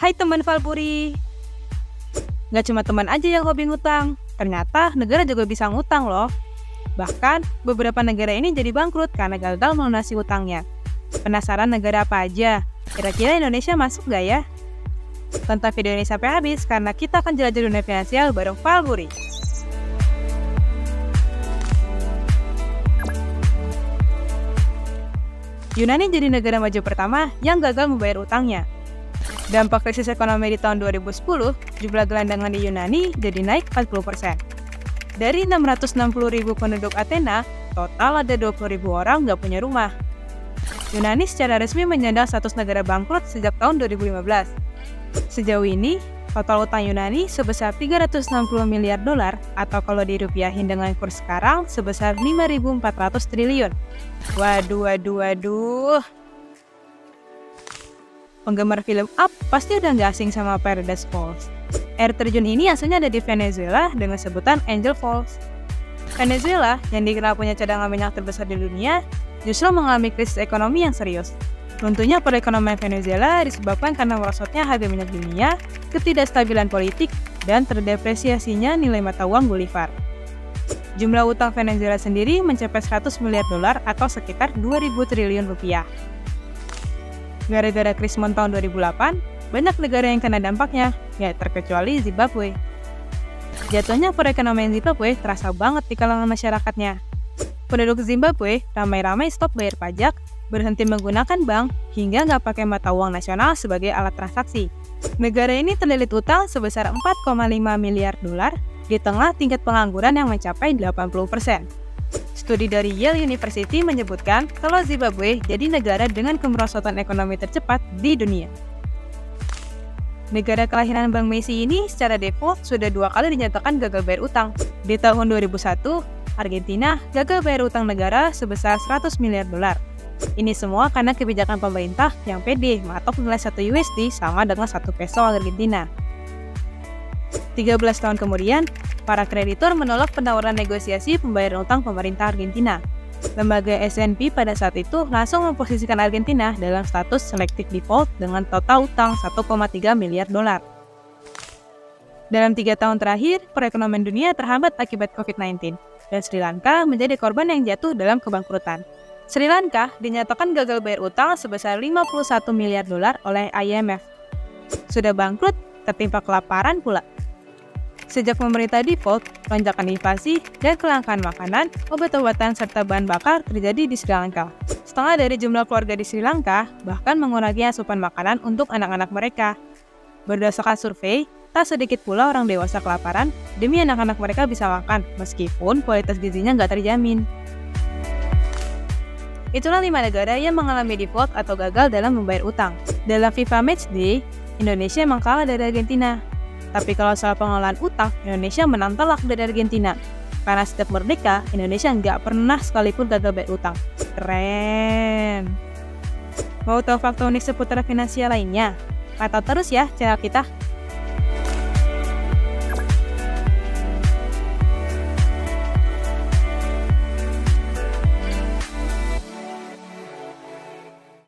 Hai teman Valpuri. Gak cuma teman aja yang hobi ngutang, ternyata negara juga bisa ngutang loh. Bahkan, beberapa negara ini jadi bangkrut karena gagal melunasi utangnya. Penasaran negara apa aja? Kira-kira Indonesia masuk gak ya? Tonton video ini sampai habis karena kita akan jelajah dunia finansial bareng Valpuri. Yunani jadi negara maju pertama yang gagal membayar utangnya. Dampak krisis ekonomi di tahun 2010, jumlah gelandangan di Yunani jadi naik 40%. Dari 660.000 penduduk Athena, total ada 20.000 orang nggak punya rumah. Yunani secara resmi menyandang status negara bangkrut sejak tahun 2015. Sejauh ini, total utang Yunani sebesar 360 miliar dolar atau kalau dirupiahin dengan kurs sekarang sebesar 5.400 triliun. Waduh. Penggemar film Up pasti udah nggak asing sama Paradise Falls. Air terjun ini asalnya ada di Venezuela dengan sebutan Angel Falls. Venezuela, yang dikenal punya cadangan minyak terbesar di dunia, justru mengalami krisis ekonomi yang serius. Runtuhnya perekonomian Venezuela disebabkan karena merosotnya harga minyak dunia, ketidakstabilan politik, dan terdepresiasinya nilai mata uang Bolivar. Jumlah utang Venezuela sendiri mencapai 100 miliar dolar atau sekitar 2.000 triliun rupiah. Gara-gara krisis tahun 2008, banyak negara yang kena dampaknya, ya terkecuali Zimbabwe. Jatuhnya perekonomian Zimbabwe terasa banget di kalangan masyarakatnya. Penduduk Zimbabwe ramai-ramai stop bayar pajak, berhenti menggunakan bank, hingga nggak pakai mata uang nasional sebagai alat transaksi. Negara ini terlilit utang sebesar 4,5 miliar dolar di tengah tingkat pengangguran yang mencapai 80%. Studi dari Yale University menyebutkan kalau Zimbabwe jadi negara dengan kemerosotan ekonomi tercepat di dunia. Negara kelahiran Bank Messi ini secara default sudah 2 kali dinyatakan gagal bayar utang. Di tahun 2001, Argentina gagal bayar utang negara sebesar 100 miliar dolar. Ini semua karena kebijakan pemerintah yang pede matok nilai 1 USD sama dengan 1 peso Argentina. 13 tahun kemudian, para kreditor menolak penawaran negosiasi pembayaran utang pemerintah Argentina. Lembaga S&P pada saat itu langsung memposisikan Argentina dalam status selective default dengan total utang 1,3 miliar dolar. Dalam 3 tahun terakhir, perekonomian dunia terhambat akibat COVID-19, dan Sri Lanka menjadi korban yang jatuh dalam kebangkrutan. Sri Lanka dinyatakan gagal bayar utang sebesar 51 miliar dolar oleh IMF. Sudah bangkrut, tertimpa kelaparan pula. Sejak pemerintah default, lonjakan inflasi dan kelangkaan makanan, obat-obatan, serta bahan bakar terjadi di Sri Lanka. Setengah dari jumlah keluarga di Sri Lanka bahkan mengurangi asupan makanan untuk anak-anak mereka. Berdasarkan survei, tak sedikit pula orang dewasa kelaparan demi anak-anak mereka bisa makan, meskipun kualitas gizinya nggak terjamin. Itulah 5 negara yang mengalami default atau gagal dalam membayar utang. Dalam FIFA Matchday, Indonesia emang kalah dari Argentina. Tapi kalau soal pengelolaan utang, Indonesia menang telak dari Argentina. Karena setiap merdeka, Indonesia nggak pernah sekalipun gagal bayar utang. Keren! Mau tahu fakta unik seputar finansial lainnya? Pantau terus ya channel kita.